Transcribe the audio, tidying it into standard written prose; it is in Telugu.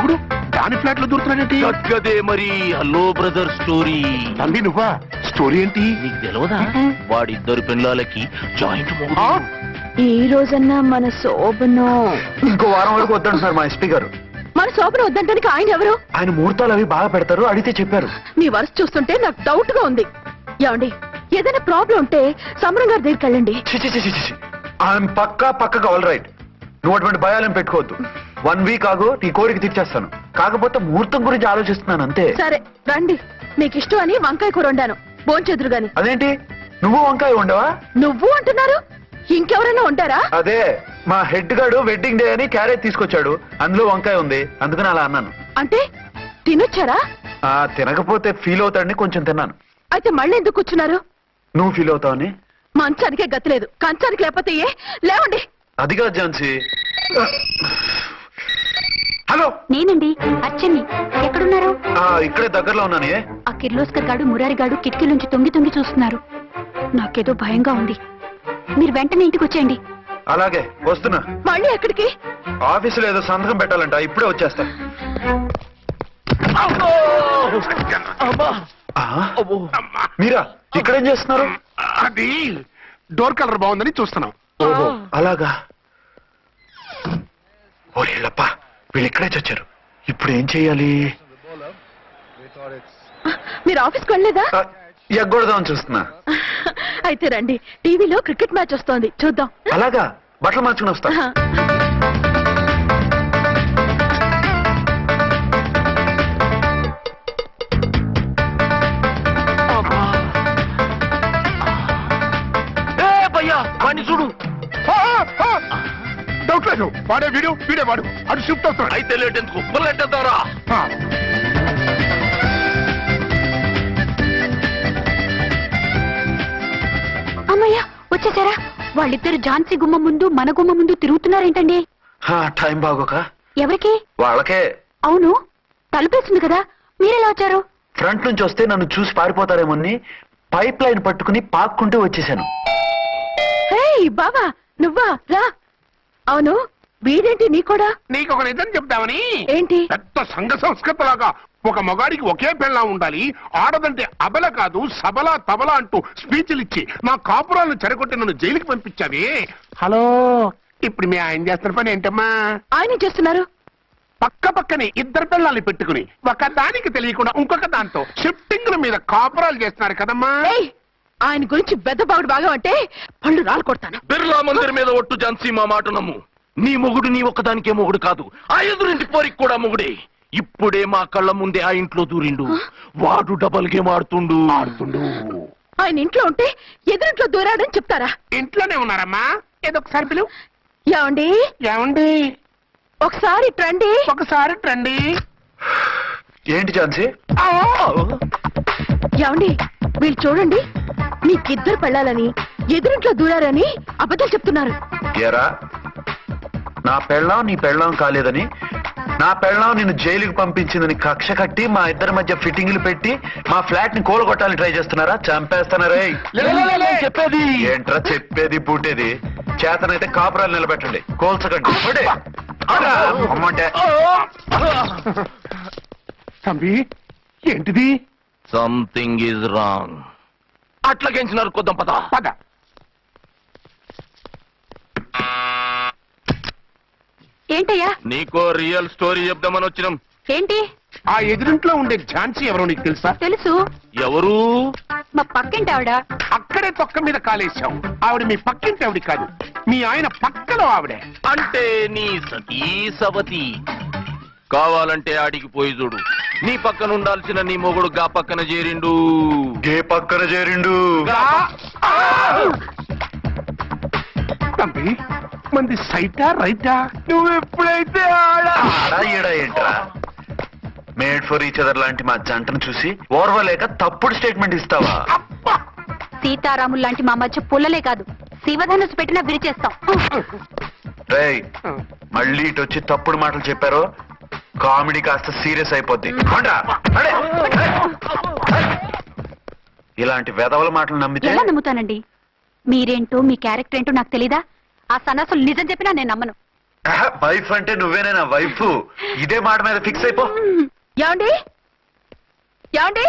మొగుడు దాని ఫ్లాట్ లో దూరుతున్నాడేంటి? గదే మరి హలో బ్రదర్ స్టోరీ. తండ్రి నువ్వా? స్టోరీ ఏంటి? నీకు తెలియదా? వాడిద్దరు పిల్లలకి జాయింట్ మొగుడు. ఈ రోజన్నా మన శోభను ఇంకో వారం వరకు వద్దంటున్నారు మా ఎస్పీ గారు. మన శోభను వద్దంటానికి ఆయన ఎవరు? ఆయన ముహూర్తాలు అవి బాగా పెడతారు, అడిగితే చెప్పారు. మీ వరుస చూస్తుంటే నాకు డౌట్ గా ఉంది. ఏమండి, ఏదైనా ప్రాబ్లం ఉంటే సమరం గారి దగ్గరికి వెళ్ళండి. ఆయన పక్కగా ఆల్ రైట్. నువ్వు అటువంటి భయాలను పెట్టుకోవద్దు. 1 వీక్ ఆగు, నీ కోరిక తీర్చేస్తాను. కాకపోతే ముహూర్తం గురించి ఆలోచిస్తున్నాను అంతే. సరే రండి, మీకు ఇష్టం అని వంకాయ కూర వండాను, భోంచెదురు గాని. అదేంటి నువ్వు వంకాయ ఉండవా? నువ్వు అంటున్నారు, ఇంకెవరైనా ఉంటారా? అదే మా హెడ్ గాడు వెడ్డింగ్ డే అని క్యారేజ్ తీసుకొచ్చాడు, అందులో వంకాయ ఉంది, అందుకని అలా అన్నాను. అంటే తినొచ్చారా? తినకపోతే ఫీల్ అవుతాడని కొంచెం తిన్నాను. అయితే మళ్ళీ ఎందుకు కూర్చున్నారు? నువ్వు ఫీల్ అవుతావని. మంచానికే గతిలేదు, కంచానికి లేకపోతే లేవండి. అదిగా ఝాన్సీ. హలో, నేనండి అచ్చన్ని. ఎక్కడున్నారు? ఇక్కడే దగ్గరలో ఉన్నానే. ఆ కిర్లోస్కర్ గాడు మురారి గాడు కిటికీలోంచి తొంగి చూస్తున్నారు. నాకేదో భయంగా ఉంది. మీరు వెంటనే ఇంటికి వచ్చేయండి. అలాగే వస్తున్నా. మళ్ళీ ఎక్కడికి? ఆఫీసులో ఏదో సంతకం పెట్టాలంట, ఇప్పుడే వచ్చేస్తా. మీరా ఇక్కడేం చేస్తున్నారు? అది డోర్ కలర్ బాగుందని చూస్తున్నాం. ఓహో అలాగా. ఓరేళ్ళప్ప, వీళ్ళు ఇక్కడే చచ్చారు. ఇప్పుడు ఏం చెయ్యాలి? మీరు ఆఫీస్కి వెళ్ళలేదా? ఎగ్గొడదామని చూస్తున్నా. అయితే రండి, టీవీలో క్రికెట్ మ్యాచ్ వస్తోంది, చూద్దాం. అలాగా, బట్టలు మార్చుకుని వస్తా. వాడిని చూడు. డౌట్ లేదు, వాడే వీడే వాడు. అటు షిఫ్ట్ అవుతాడు. అయితే లేట్ ఎందుకు, బుల్లెట్టేద్దారా? అమ్మయ్యా, వచ్చేసారా? వాళ్ళిద్దరు ఝాన్సీ గుమ్మ ముందు మన గుమ్మ ముందు తిరుగుతున్నారేంటండి? టైం బాగోక. ఎవరికి? వాళ్ళకే. అవును, తలుపేస్తుంది కదా, మీరెలా వచ్చారు? ఫ్రంట్ నుంచి వస్తే నన్ను చూసి పారిపోతారేమోని పైప్ లైన్ పట్టుకుని పాక్కుంటూ వచ్చేసాను. బాబా నువ్వా? రా. అవును, వీడేంటి నీ కూడా? నీకు ఒక నిజం చెప్తామని. ఏంటి? పెద్ద సంఘ సంస్కృతలాగా ఒక మగాడికి ఒకే పెళ్ళా ఉండాలి, ఆడదంటే అబల కాదు సబలా తబలా అంటూ స్పీచ్లు ఇచ్చి నా కాపురాలను చెరగొట్టి నన్ను జైలుకి పంపించావి. హలో, ఇప్పుడు మీ ఆయన చేస్తున్న పని ఏంటమ్మా? ఆయన చేస్తున్నారు. పక్కనే ఇద్దరు పిల్లల్ని పెట్టుకుని ఒక దానికి తెలియకుండా ఇంకొక దాంతో షిఫ్టింగ్ల మీద కాపురాలు చేస్తున్నారు కదమ్మా. ఆయన గురించి బెద్దబాగుడు బాగా అంటే పళ్ళు రాలు కొడతాను. బిర్లా మందిర్ మీద ఒట్టు ఝాన్సీ, మా మాట నమ్ము. నీ మొగుడు నీ ఒక్కదానికే మొగుడు కాదు, ఆ ఎదురింటి పోరికి కూడా మొగుడే. ఇప్పుడే మా కళ్ళ ముందే ఆ ఇంట్లో దూరిండు. వాడు డబల్ గేమ్ ఆడుతుండు. ఆయన ఇంట్లో ఉంటే ఎదురింట్లో దూరాడని చెప్తారా? ఇంట్లోనే ఉన్నారమ్మా. ఏదో ఒకసారి పిలువు. ఏమండి ఒకసారి ట్రండి. ఏంటి ఝాన్సీ? ఏమండి వీళ్ళు చూడండి, మీకిద్దరు పెళ్ళాలని ఎదురింట్లో దూరారని అబద్ధాలు చెప్తున్నారు. ఏరా, నా పెళ్ళాం నీ పెళ్ళాం కాలేదని, నా పెళ్ళాం నిన్ను జైలుకి పంపించిందని కక్ష కట్టి మా ఇద్దరి మధ్య ఫిట్టింగ్లు పెట్టి మా ఫ్లాట్ ని కూలగొట్టాలని ట్రై చేస్తున్నారా? చంపేస్తున్నారా? చెప్పేది ఏంట్రా చెప్పేది పుట్టేది? చేతనైతే కాపురాలు నిలబెట్టండి, కోల్చకండి. అమ్మంటే తంబి, ఏంటిది? Something is wrong. అట్లాగేంచినారు కొద్దాం, పద. ఏంటయ్యా? నీకో రియల్ స్టోరీ చెప్దామని వచ్చినాం. ఏంటి? ఆ ఎదురింట్లో ఉండే ఝాన్సీ ఎవరో నీకు తెలుసా? తెలుసు. ఎవరు? మా పక్కింటి ఆవిడ. అక్కడే తొక్క మీద కాలేశావు. ఆవిడ మీ పక్కింటి ఆవిడ కాదు, మీ ఆయన పక్కలో ఆవిడే. అంటే నీ సతీ సవతి. కావాలంటే ఆడికి పోయి చూడు. నీ పక్కన ఉండాల్సిన నీ మొగుడు గా పక్కన చేరిండు. తంబి, మంది సైటా రైటా? నువ్వు ఎప్పుడైతే ఏంట్రా, మేడ్ ఫర్ ఈచ్ అదర్ లాంటి మా జంటను చూసి ఓర్వలేక తప్పుడు స్టేట్మెంట్ ఇస్తావా? సీతారాములు లాంటి మా మధ్య పుల్లలే కాదు, శివధనుసు పెట్టినా విరిచేస్తాం. రేయ్, మళ్ళీ ఇటు వచ్చి తప్పుడు మాటలు చెప్పారో కామెడీ కాస్త సీరియస్ అయిపోద్ది. ఇలాంటి వెధవల మాటలు నమ్మితే ఎలా నమ్ముతానండి? మీరేంటో మీ క్యారెక్టర్ ఏంటో నాకు తెలీదా? ఆ సన్నాసులు నిజం చెప్పినా నేను నమ్మను. వైఫ్ అంటే నువ్వేనా వైఫ్? ఇదే మాట మీద ఫిక్స్ అయిపో. ఏమండి ఏమండి